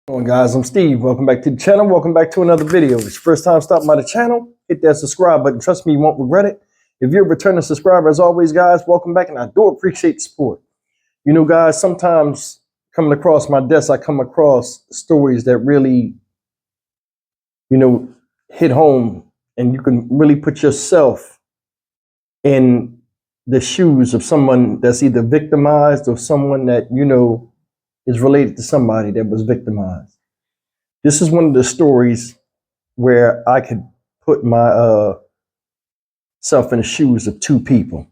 What's going on, guys? I'm Steve. Welcome back to the channel. Welcome back to another video. If it's your first time stopping by the channel, hit that subscribe button. Trust me, you won't regret it. If you're a returning subscriber, as always, guys, welcome back, and I do appreciate the support. You know, guys, sometimes coming across my desk, I come across stories that really, hit home, and you can really put yourself in the shoes of someone that's either victimized or someone that, is related to somebody that was victimized. This is one of the stories where I could put my self in the shoes of two people,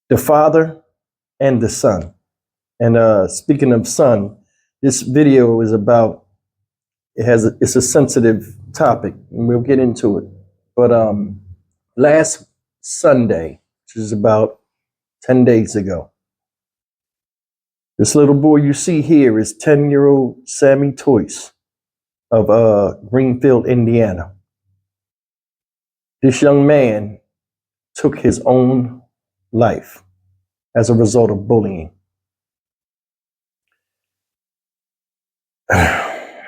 the father and the son. And speaking of son, this video is about, it's a sensitive topic, and we'll get into it. But last Sunday, which is about 10 days ago, this little boy you see here is 10-year-old Sammy Teusch of Greenfield, Indiana. This young man took his own life as a result of bullying. Let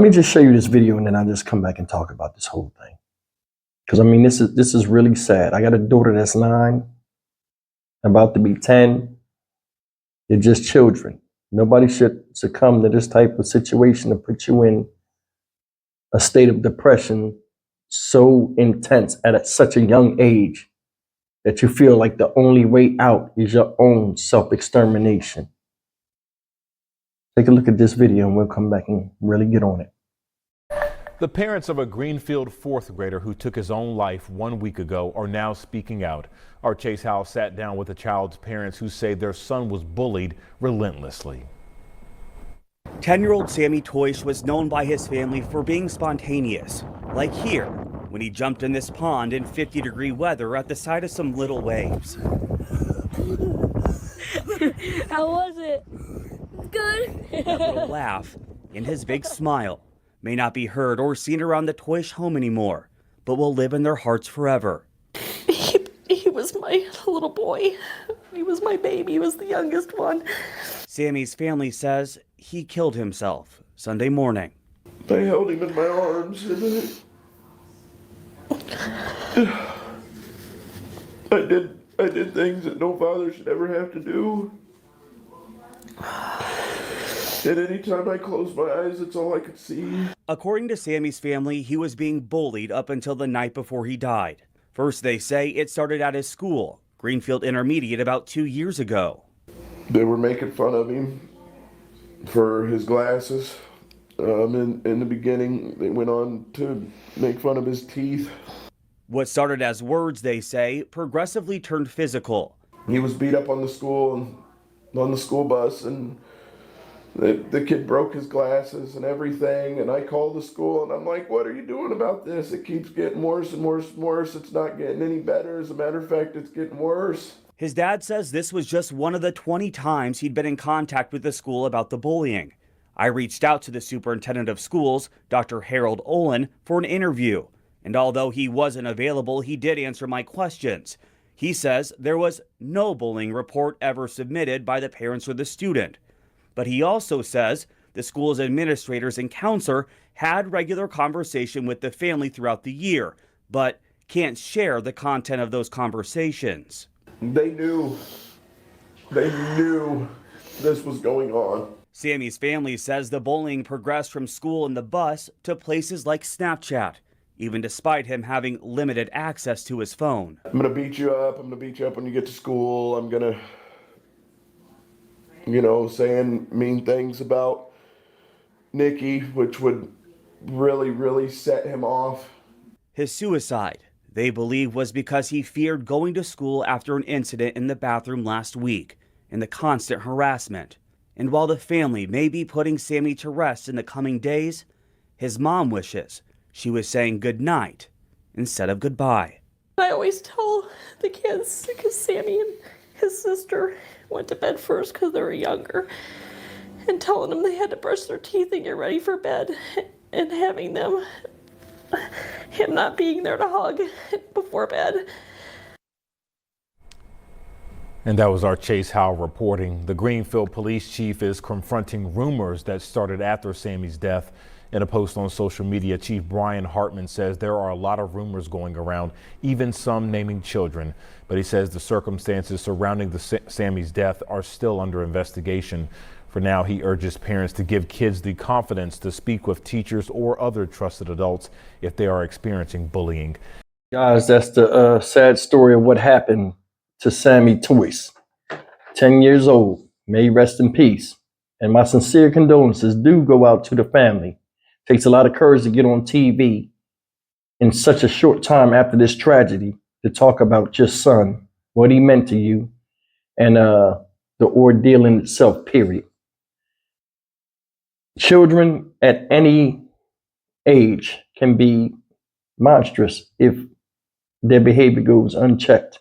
me just show you this video, and then I'll just come back and talk about this whole thing. Because I mean, this is really sad. I got a daughter that's 9, about to be 10. They're just children. Nobody should succumb to this type of situation to put you in a state of depression so intense at such a young age that you feel like the only way out is your own self-extermination. Take a look at this video and we'll come back and really get on it. The parents of a Greenfield 4th grader who took his own life 1 week ago are now speaking out. Our Chase House sat down with the child's parents who say their son was bullied relentlessly. 10-year-old Sammy Teusch was known by his family for being spontaneous, like here, when he jumped in this pond in 50-degree weather at the side of some little waves. How was it? Good. That little laugh and his big smile may not be heard or seen around the Teusch home anymore, but will live in their hearts forever. He was my little boy. He was my baby. He was the youngest one. Sammy's family says he killed himself Sunday morning. I held him in my arms and I did things that no father should ever have to do. And anytime I closed my eyes, that's all I could see. According to Sammy's family, he was being bullied up until the night before he died. First, they say it started at his school, Greenfield Intermediate, about 2 years ago. They were making fun of him for his glasses. In the beginning, they went on to make fun of his teeth. What started as words, they say, progressively turned physical. He was beat up on the school bus, and the kid broke his glasses and everything, and I called the school and I'm like, what are you doing about this? It keeps getting worse and worse and worse. It's not getting any better. As a matter of fact, it's getting worse. His dad says this was just one of the 20 times he'd been in contact with the school about the bullying. I reached out to the superintendent of schools, Dr. Harold Olin, for an interview. And although he wasn't available, he did answer my questions. He says there was no bullying report ever submitted by the parents or the student. But he also says the school's administrators and counselor had regular conversation with the family throughout the year, but can't share the content of those conversations. They knew this was going on. Sammy's family says the bullying progressed from school and the bus to places like Snapchat, even despite him having limited access to his phone. I'm gonna beat you up. I'm gonna beat you up when you get to school. I'm gonna, saying mean things about Nikki, which would really, really set him off. His suicide, they believe, was because he feared going to school after an incident in the bathroom last week and the constant harassment. And while the family may be putting Sammy to rest in the coming days, his mom wishes she was saying good night instead of goodbye. I always tell the kids, because Sammy and his sister went to bed first because they were younger, and telling them they had to brush their teeth and get ready for bed, and having them, him not being there to hug before bed. And that was our Chase Howell reporting. The Greenfield police chief is confronting rumors that started after Sammy's death. In a post on social media, Chief Brian Hartman says there are a lot of rumors going around, even some naming children. But he says the circumstances surrounding Sammy's death are still under investigation. For now, he urges parents to give kids the confidence to speak with teachers or other trusted adults if they are experiencing bullying. Guys, that's the sad story of what happened to Sammy Teusch, 10 years old. May he rest in peace. And my sincere condolences do go out to the family. Takes a lot of courage to get on TV in such a short time after this tragedy to talk about your son, what he meant to you, and the ordeal in itself, period. Children at any age can be monstrous if their behavior goes unchecked.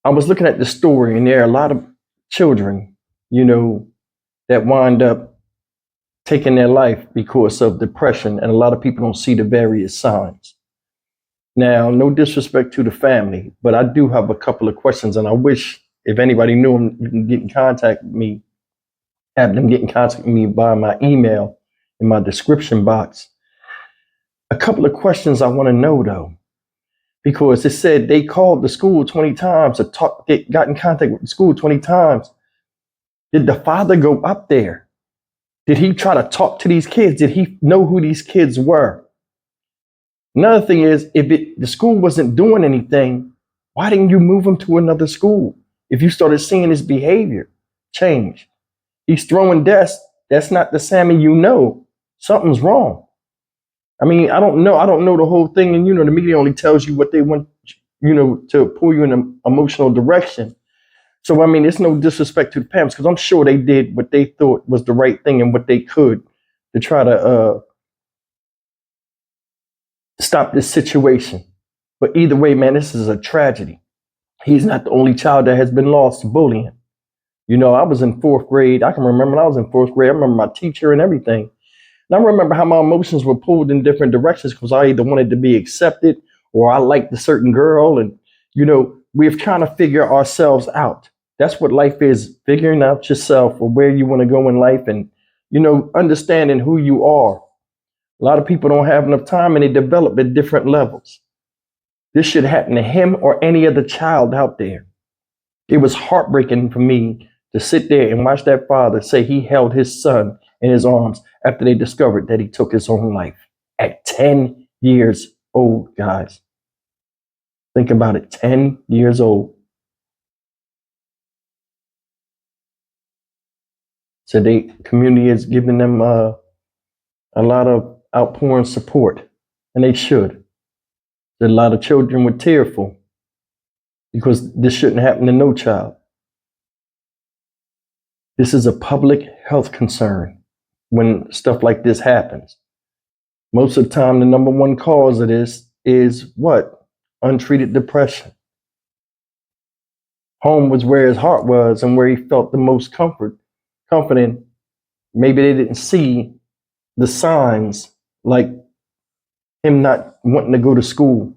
I was looking at the story, and there are a lot of children, that wind up taking their life because of depression, and a lot of people don't see the various signs. Now, no disrespect to the family, but I do have a couple of questions, and I wish if anybody knew them, you can get in contact with me, have them get in contact with me by my email in my description box. A couple of questions I want to know, though, because it said they called the school 20 times, they got in contact with the school 20 times. Did the father go up there? Did he try to talk to these kids? Did he know who these kids were? Another thing is, if the school wasn't doing anything, why didn't you move him to another school? If you started seeing his behavior change, he's throwing desks. That's not the Sammy you know. Something's wrong. I mean, I don't know the whole thing. And, the media only tells you what they want, to pull you in an emotional direction. So, I mean, it's no disrespect to the parents, because I'm sure they did what they thought was the right thing and what they could to try to stop this situation. But either way, man, this is a tragedy. He's not the only child that has been lost to bullying. I was in fourth grade. I can remember when I was in fourth grade. I remember my teacher and everything. And I remember how my emotions were pulled in different directions because I either wanted to be accepted or I liked a certain girl. And, we're trying to figure ourselves out. That's what life is, figuring out yourself or where you want to go in life and, understanding who you are. A lot of people don't have enough time and they develop at different levels. This should happen to him or any other child out there. It was heartbreaking for me to sit there and watch that father say he held his son in his arms after they discovered that he took his own life at 10 years old, guys. Think about it, 10 years old. So the community is giving them a lot of outpouring support, and they should. A lot of children were tearful because this shouldn't happen to no child. This is a public health concern when stuff like this happens. Most of the time, the number one cause of this is what? Untreated depression. Home was where his heart was and where he felt the most confident. Maybe they didn't see the signs like him not wanting to go to school,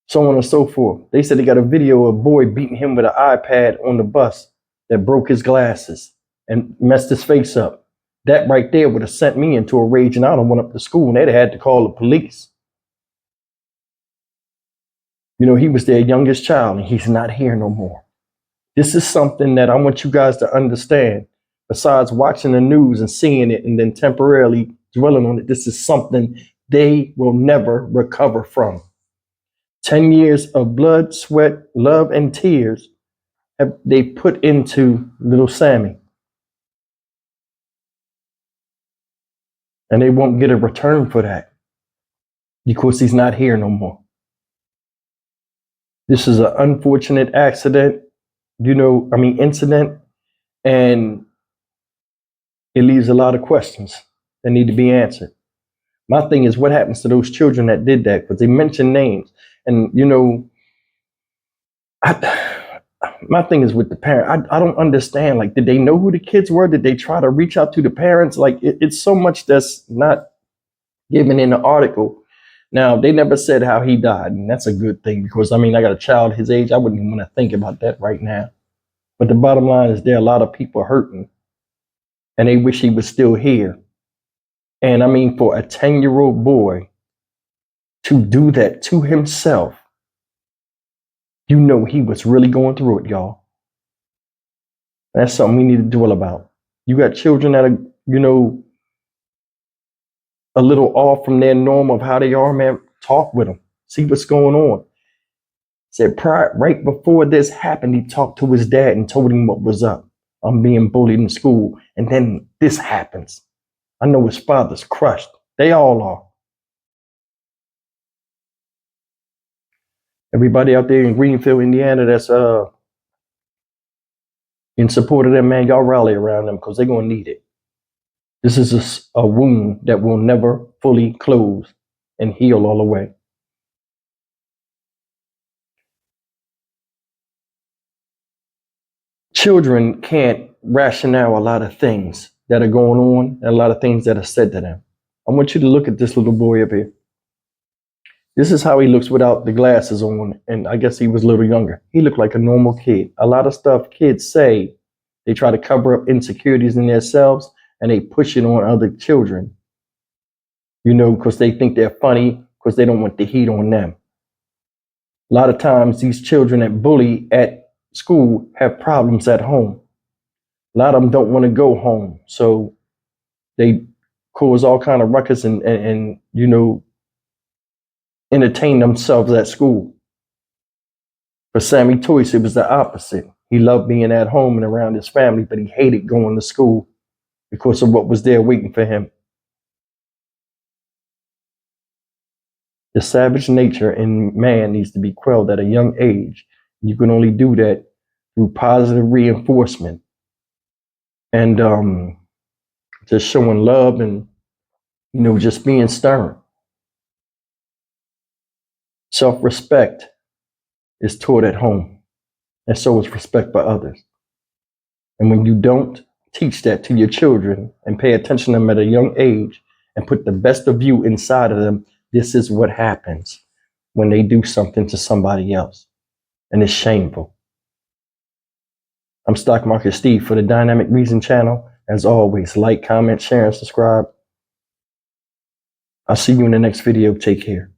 so on and so forth. They said they got a video of a boy beating him with an iPad on the bus that broke his glasses and messed his face up. That right there would have sent me into a rage, and I would have went up to school and they'd have had to call the police. He was their youngest child and he's not here no more. This is something that I want you guys to understand. Besides watching the news and seeing it and then temporarily dwelling on it, this is something they will never recover from. 10 years of blood, sweat, love, and tears have they put into little Sammy. And they won't get a return for that because he's not here no more. This is an unfortunate accident, incident, and it leaves a lot of questions that need to be answered. My thing is, what happens to those children that did that? Because they mention names. And, my thing is with the parent. I don't understand. Like, did they know who the kids were? Did they try to reach out to the parents? Like, it's so much that's not given in the article Now, they never said how he died, and that's a good thing because, I mean, I got a child his age. I wouldn't even want to think about that right now. But the bottom line is there are a lot of people hurting, and they wish he was still here. And I mean, for a 10-year-old boy to do that to himself, you know he was really going through it, y'all. That's something we need to dwell about. You got children that are, you know, a little off from their norm of how they are, man. Talk with them. See what's going on. Said right before this happened, he talked to his dad and told him what was up. I'm being bullied in school. And then this happens. I know his father's crushed. They all are. Everybody out there in Greenfield, Indiana, that's in support of them, man, y'all rally around them because they're going to need it. This is a wound that will never fully close and heal all the way. Children can't rationale a lot of things that are going on and a lot of things that are said to them. I want you to look at this little boy up here. This is how he looks without the glasses on, and I guess he was a little younger. He looked like a normal kid. A lot of stuff kids say, they try to cover up insecurities in themselves, and they push it on other children, you know, because they think they're funny, because they don't want the heat on them. A lot of times, these children that bully at school have problems at home. A lot of them don't want to go home, so they cause all kind of ruckus and you know, entertain themselves at school. For Sammy Teusch, it was the opposite. He loved being at home and around his family, but he hated going to school because of what was there waiting for him. The savage nature in man needs to be quelled at a young age. You can only do that through positive reinforcement and just showing love and, you know, just being stern. Self-respect is taught at home, and so is respect for others. And when you don't teach that to your children and pay attention to them at a young age and put the best of you inside of them, this is what happens when they do something to somebody else. And it's shameful. I'm Stock Market Steve for the Dynamic Reason channel. As always, like, comment, share, and subscribe. I'll see you in the next video. Take care.